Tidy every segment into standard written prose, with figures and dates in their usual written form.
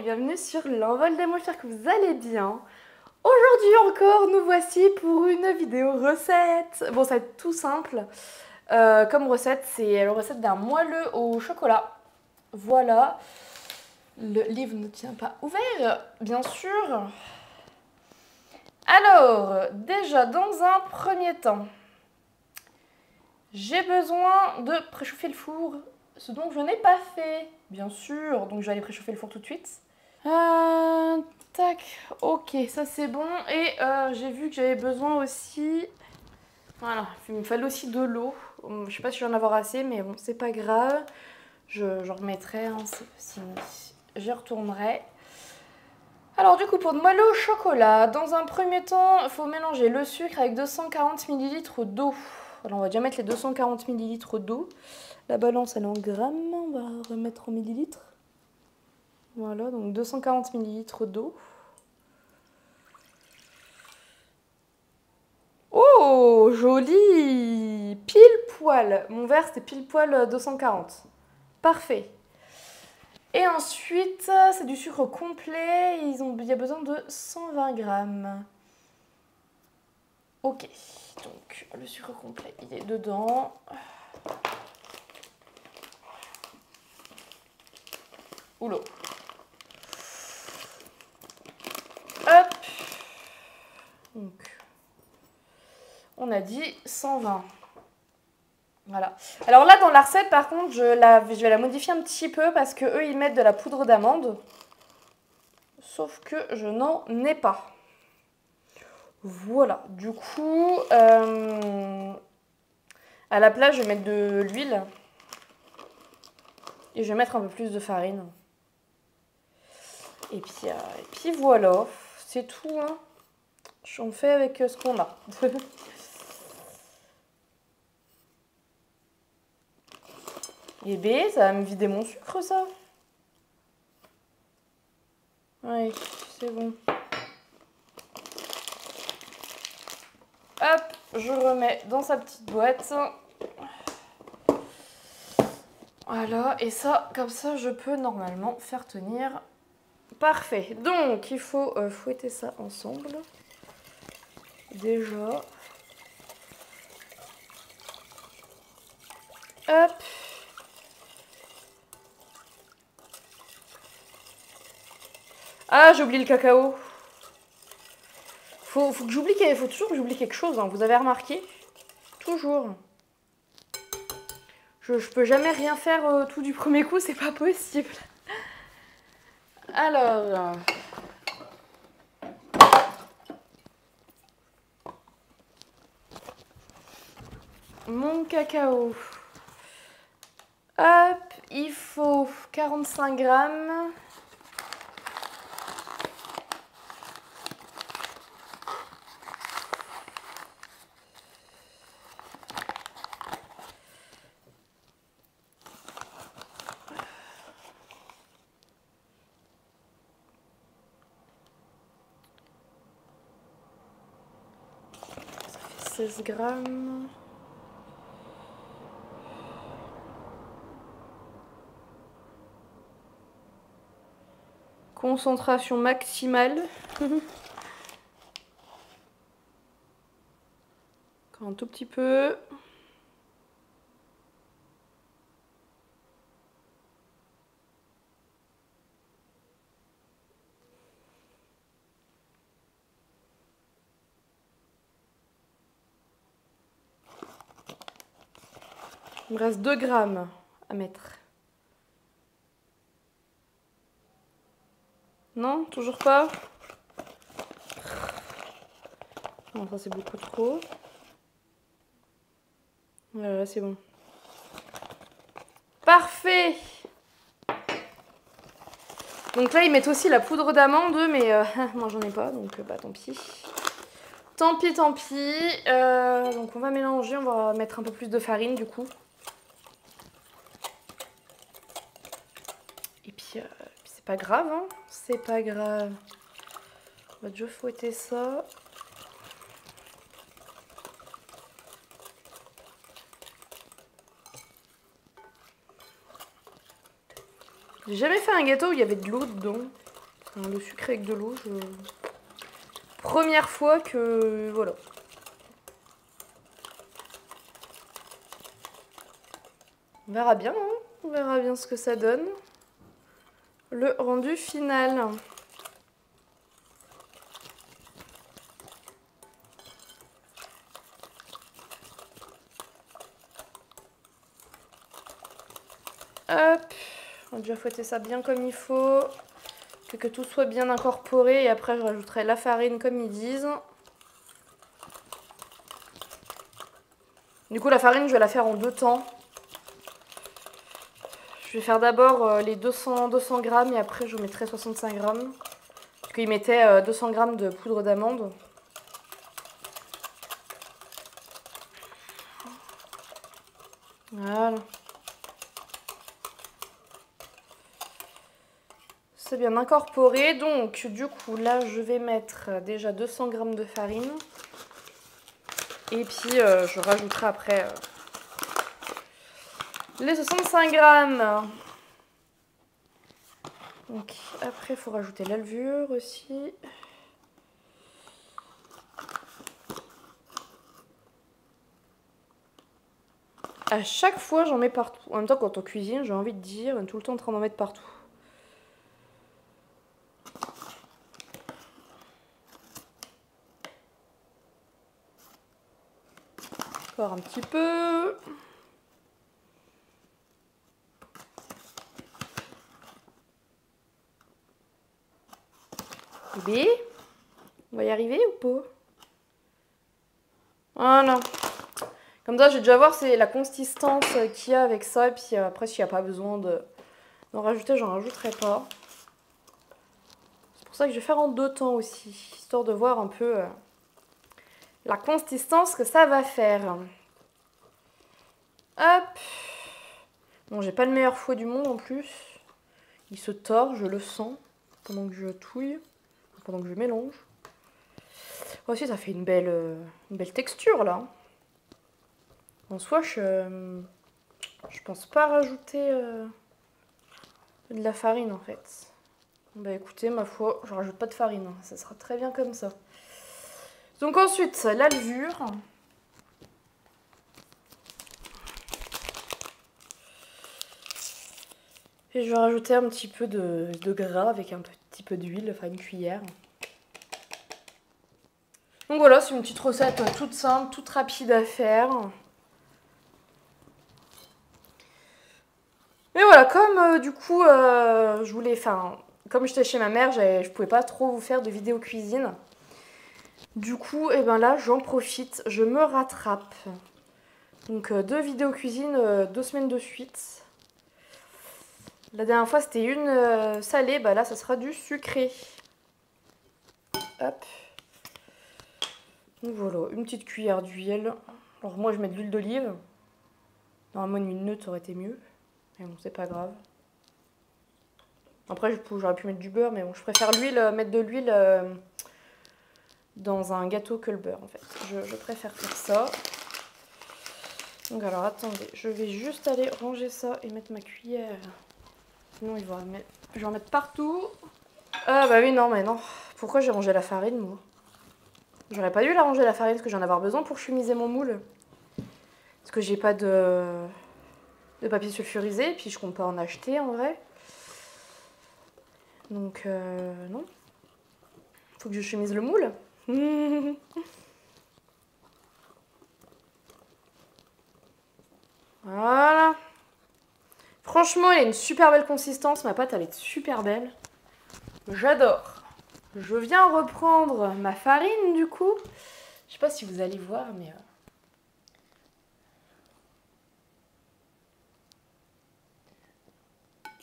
et bienvenue sur l'envol des mots, j'espère que vous allez bien. Aujourd'hui encore, nous voici pour une vidéo recette. Bon, ça va être tout simple. Comme recette, c'est la recette d'un moelleux au chocolat. Voilà. Le livre ne tient pas ouvert, bien sûr. Alors, déjà, dans un premier temps, j'ai besoin de préchauffer le four, ce dont je n'ai pas fait, bien sûr. Donc, je vais aller préchauffer le four tout de suite. Tac, ok, ça c'est bon. Et j'ai vu que j'avais besoin aussi... Voilà, il me fallait aussi de l'eau. Je sais pas si je vais en avoir assez, mais bon, c'est pas grave. Je remettrai, hein, si j'y retournerai. Alors du coup, pour de moelleux au chocolat, dans un premier temps, il faut mélanger le sucre avec 240 ml d'eau. Alors on va déjà mettre les 240 ml d'eau. La balance, elle est en grammes, on va remettre en millilitres. Voilà, donc 240 ml d'eau. Oh, joli! Pile poil. Mon verre, c'était pile poil 240. Parfait. Et ensuite, c'est du sucre complet. Il y a besoin de 120 grammes. Ok, donc le sucre complet, il est dedans. Oula. Hop. Donc, on a dit 120. Voilà. Alors là, dans la recette, par contre, je vais la modifier un petit peu parce que eux, ils mettent de la poudre d'amande. Sauf que je n'en ai pas. Voilà. Du coup, à la place, je vais mettre de l'huile. Et je vais mettre un peu plus de farine. Et puis voilà. C'est tout, hein. On fait avec ce qu'on a. Et B, ça va me vider mon sucre, ça. Oui, c'est bon. Hop, je remets dans sa petite boîte. Voilà, et ça, comme ça, je peux normalement faire tenir. Parfait. Donc, il faut fouetter ça ensemble. Déjà. Hop. Ah, j'ai oublié le cacao. Faut toujours que j'oublie quelque chose, hein. Vous avez remarqué? Toujours. Je peux jamais rien faire tout du premier coup, c'est pas possible. Alors... Mon cacao. Hop, il faut 45 grammes. Ça fait 16 grammes. Concentration maximale. Encore un tout petit peu. Il me reste 2 grammes à mettre. Non, toujours pas? Non, ça c'est beaucoup trop. Voilà, c'est bon. Parfait! Donc là, ils mettent aussi la poudre d'amande, mais moi j'en ai pas, donc bah tant pis. Tant pis, tant pis. Donc on va mélanger, on va mettre un peu plus de farine du coup. Et puis c'est pas grave, hein. C'est pas grave. On va déjà fouetter ça. J'ai jamais fait un gâteau où il y avait de l'eau dedans. Le sucre avec de l'eau, première fois que... Voilà. On verra bien, hein. On verra bien ce que ça donne. Le rendu final. Hop, on va déjà fouetter ça bien comme il faut. Que tout soit bien incorporé. Et après, je rajouterai la farine comme ils disent. Du coup, la farine, je vais la faire en 2 temps. Je vais faire d'abord les 200 grammes et après, je mettrai 65 grammes. Parce qu'il mettait 200 grammes de poudre d'amande. Voilà. C'est bien incorporé. Donc, du coup, là, je vais mettre déjà 200 grammes de farine. Et puis, je rajouterai après les 65 grammes. Donc, après, il faut rajouter la levure aussi. À chaque fois, j'en mets partout. En même temps, quand on cuisine, j'ai envie de dire, on est tout le temps en train d'en mettre partout. Encore un petit peu. Bébé, on va y arriver ou pas? Voilà. Comme ça, je vais déjà voir c'est la consistance qu'il y a avec ça. Et puis après, s'il n'y a pas besoin d'en rajouter, j'en rajouterai pas. C'est pour ça que je vais faire en 2 temps aussi. Histoire de voir un peu la consistance que ça va faire. Hop. Bon, j'ai pas le meilleur fouet du monde en plus. Il se tord, je le sens, pendant que je touille, pendant que je mélange. Aussi, ça fait une belle texture, là. En soi, je pense pas rajouter de la farine, en fait. Bah écoutez, ma foi, je rajoute pas de farine. Hein. Ça sera très bien comme ça. Donc ensuite, la levure. Et je vais rajouter un petit peu de gras avec un petit peu d'huile, enfin une cuillère. Donc voilà, c'est une petite recette toute simple, toute rapide à faire. Mais voilà, comme du coup, je voulais, enfin, comme j'étais chez ma mère, je pouvais pas trop vous faire de vidéo cuisine. Du coup, et ben là, j'en profite, je me rattrape. Donc 2 vidéos cuisine, 2 semaines de suite. La dernière fois, c'était une salée, bah là, ça sera du sucré. Hop. Donc voilà, une petite cuillère d'huile. Alors moi, je mets de l'huile d'olive. Normalement, une huile neutre aurait été mieux. Mais bon, c'est pas grave. Après, j'aurais pu mettre du beurre, mais bon, je préfère mettre de l'huile dans un gâteau que le beurre, en fait. Je préfère faire ça. Donc alors, attendez, je vais juste aller ranger ça et mettre ma cuillère. Sinon, je vais en mettre partout. Ah bah oui, non, mais non. Pourquoi j'ai rangé la farine, moi? J'aurais pas dû la ranger la farine, parce que j'en ai avoir besoin pour chemiser mon moule. Parce que j'ai pas de papier sulfurisé, et puis je compte pas en acheter, en vrai. Donc, non. Faut que je chemise le moule. Voilà. Franchement, elle a une super belle consistance. Ma pâte, elle est super belle. J'adore. Je viens reprendre ma farine, du coup. Je sais pas si vous allez voir, mais...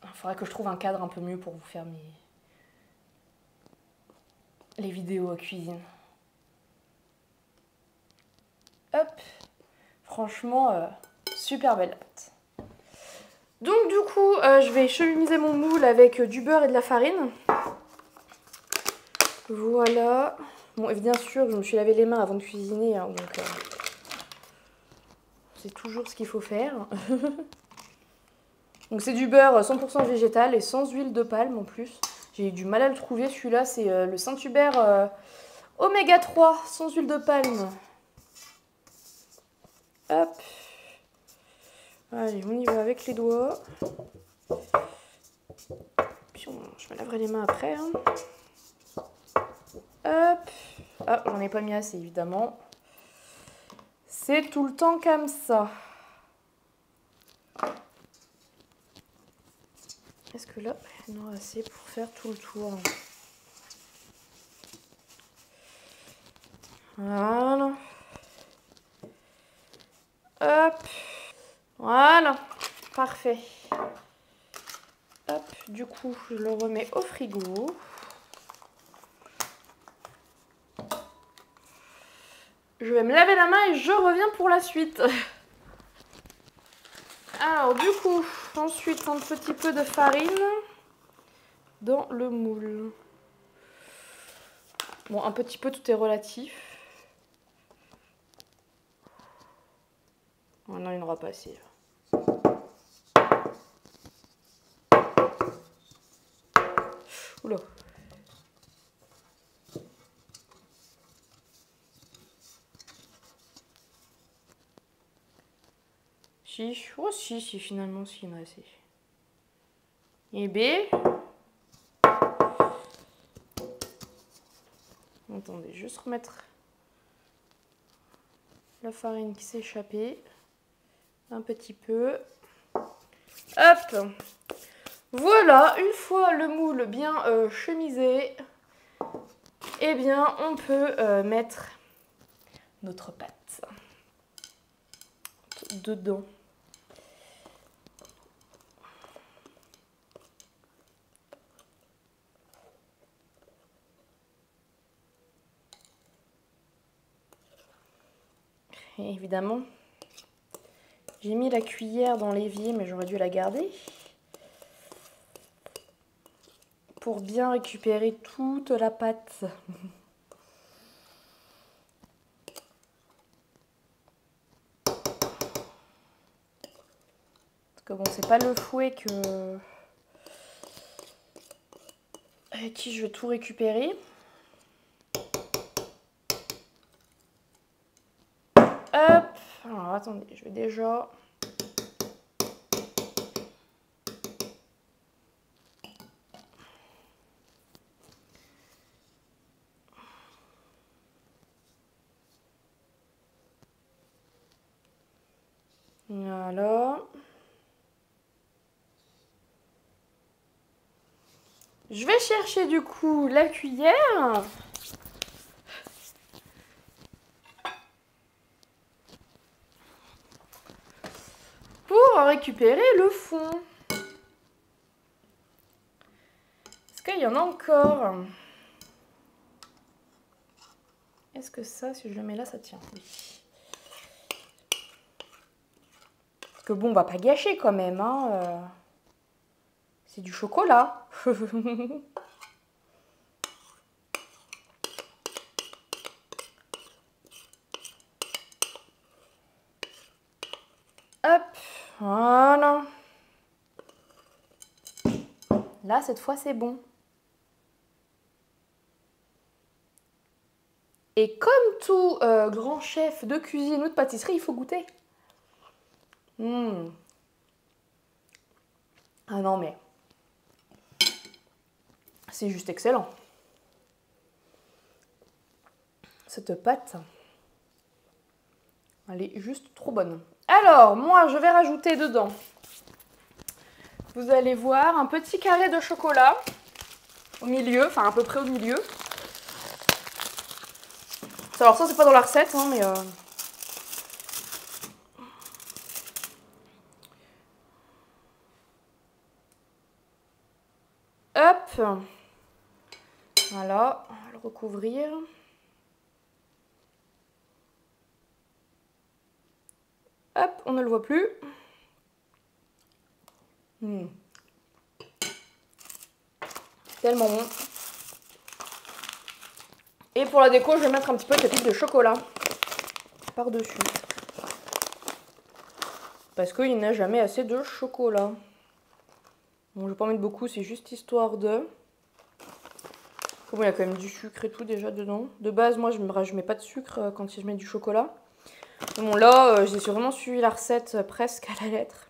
Il faudrait que je trouve un cadre un peu mieux pour vous faire les vidéos à cuisine. Hop. Franchement, super belle pâte. Donc du coup, je vais chemiser mon moule avec du beurre et de la farine. Voilà. Bon, et bien sûr, je me suis lavé les mains avant de cuisiner, hein, donc c'est toujours ce qu'il faut faire. Donc c'est du beurre 100% végétal et sans huile de palme en plus. J'ai eu du mal à le trouver. Celui-là, c'est le Saint-Hubert Oméga 3 sans huile de palme. Hop. Allez, on y va avec les doigts. Puis je me laverai les mains après. Hein. Hop. Ah, j'en ai pas mis assez, évidemment. C'est tout le temps comme ça. Est-ce que là, il y en aura assez pour faire tout le tour? Voilà. Hop. Voilà. Parfait. Hop. Du coup, je le remets au frigo. Je vais me laver la main et je reviens pour la suite. Alors, du coup, ensuite, un petit peu de farine dans le moule. Bon, un petit peu, tout est relatif. Oh non, il n'y en aura pas assez. Oula. Si, oh si, finalement, si, il y en a assez. Et B. Attendez, juste remettre la farine qui s'est échappée. Un petit peu. Hop. Voilà, une fois le moule bien chemisé, eh bien, on peut mettre notre pâte dedans. Et évidemment, j'ai mis la cuillère dans l'évier, mais j'aurais dû la garder pour bien récupérer toute la pâte. Parce que bon, c'est pas le fouet avec qui je vais tout récupérer. Hop. Alors attendez, je vais déjà... Voilà. Je vais chercher du coup la cuillère. Pour récupérer le fond. Est-ce qu'il y en a encore? Est-ce que ça, si je le mets là, ça tient? Oui. Parce que bon, on va pas gâcher quand même. Hein. C'est du chocolat. Hop, voilà. Là, cette fois, c'est bon. Et comme tout grand chef de cuisine ou de pâtisserie, il faut goûter. Ah non, mais c'est juste excellent. Cette pâte, elle est juste trop bonne. Alors, moi, je vais rajouter dedans, vous allez voir, un petit carré de chocolat au milieu, enfin à peu près au milieu. Alors ça, c'est pas dans la recette, hein, mais... Hop. Voilà, on va le recouvrir. Hop, on ne le voit plus. Tellement bon. Et pour la déco, je vais mettre un petit peu de pépites de chocolat par-dessus. Parce qu'il n'y a jamais assez de chocolat. Bon, je vais pas en mettre beaucoup, c'est juste histoire de... Bon, il y a quand même du sucre et tout déjà dedans. De base, moi, je mets pas de sucre quand je mets du chocolat. Bon, là, j'ai vraiment suivi la recette presque à la lettre.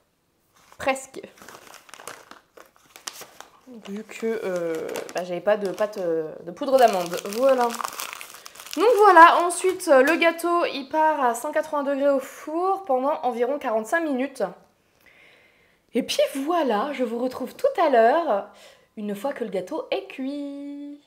Presque. Vu que j'avais pas de pâte de poudre d'amande. Voilà. Donc voilà, ensuite, le gâteau, il part à 180 degrés au four pendant environ 45 minutes. Et puis voilà, je vous retrouve tout à l'heure, une fois que le gâteau est cuit.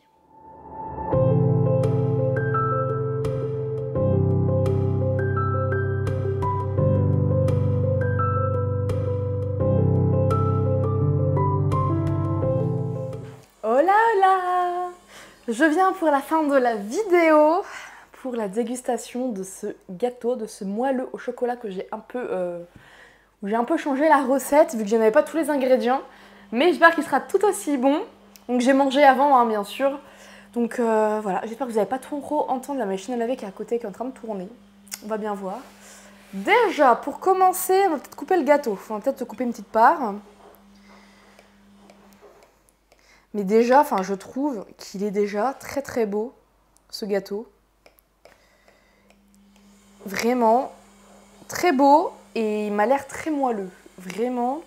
Hola hola! Je viens pour la fin de la vidéo, pour la dégustation de ce gâteau, de ce moelleux au chocolat que j'ai un peu... où j'ai un peu changé la recette, vu que je n'avais pas tous les ingrédients. Mais j'espère qu'il sera tout aussi bon. Donc j'ai mangé avant, hein, bien sûr. Donc voilà, j'espère que vous n'allez pas trop entendre la machine à laver qui est à côté, qui est en train de tourner. On va bien voir. Déjà, pour commencer, on va peut-être couper le gâteau. On va peut-être couper une petite part. Mais déjà, je trouve qu'il est déjà très très beau, ce gâteau. Vraiment, très beau et il m'a l'air très moelleux. Vraiment,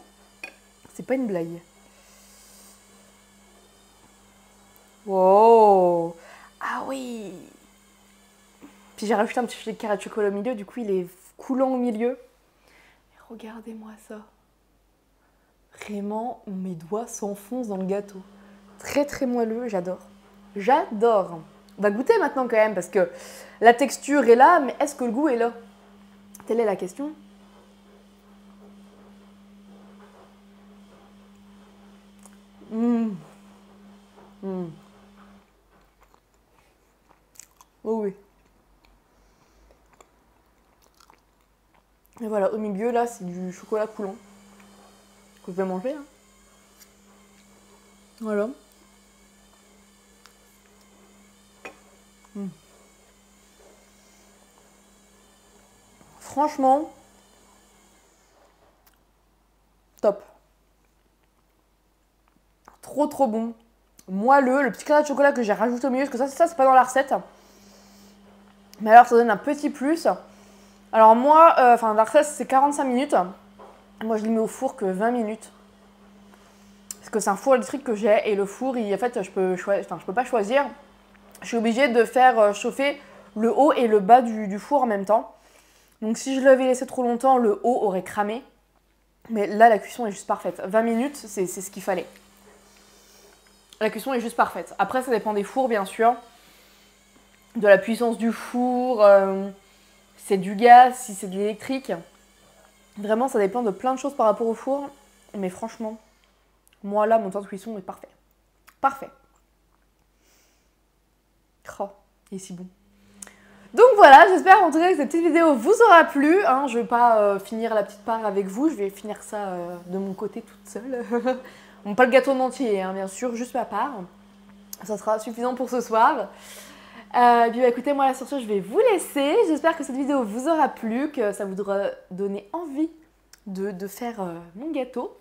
c'est pas une blague. Wow! Ah oui! Puis j'ai rajouté un petit filet de carré de chocolat au milieu, du coup il est coulant au milieu. Et regardez-moi ça. Vraiment, mes doigts s'enfoncent dans le gâteau. Très très moelleux, j'adore. J'adore. On va goûter maintenant quand même parce que la texture est là, mais est-ce que le goût est là? Telle est la question. Oh oui. Et voilà, au milieu là, c'est du chocolat coulant que je vais manger. Hein. Voilà. Franchement, top. Trop trop bon. Moelleux, le petit carré de chocolat que j'ai rajouté au milieu, parce que ça c'est pas dans la recette. Mais alors ça donne un petit plus. Alors moi, la recette c'est 45 minutes. Moi je le mets au four que 20 minutes. Parce que c'est un four électrique que j'ai et le four, en fait, je peux pas choisir. Je suis obligée de faire chauffer le haut et le bas du four en même temps. Donc si je l'avais laissé trop longtemps, le haut aurait cramé. Mais là, la cuisson est juste parfaite. 20 minutes, c'est ce qu'il fallait. La cuisson est juste parfaite. Après, ça dépend des fours, bien sûr. De la puissance du four, si c'est du gaz, si c'est de l'électrique. Vraiment, ça dépend de plein de choses par rapport au four. Mais franchement, moi là, mon temps de cuisson est parfait. Parfait. Oh, il est si bon. Donc voilà, j'espère en tout cas que cette petite vidéo vous aura plu. Hein. Je ne vais pas finir la petite part avec vous, je vais finir ça de mon côté toute seule. Bon, pas le gâteau en entier, hein, bien sûr, juste ma part. Ça sera suffisant pour ce soir. Et puis écoutez, moi là sur ce, je vais vous laisser. J'espère que cette vidéo vous aura plu, que ça vous aura donné envie de faire mon gâteau.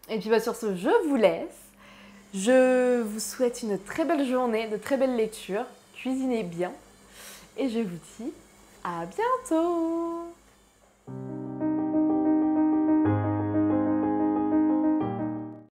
Et puis sur ce, je vous laisse. Je vous souhaite une très belle journée, de très belles lectures. Cuisinez bien. Et je vous dis à bientôt!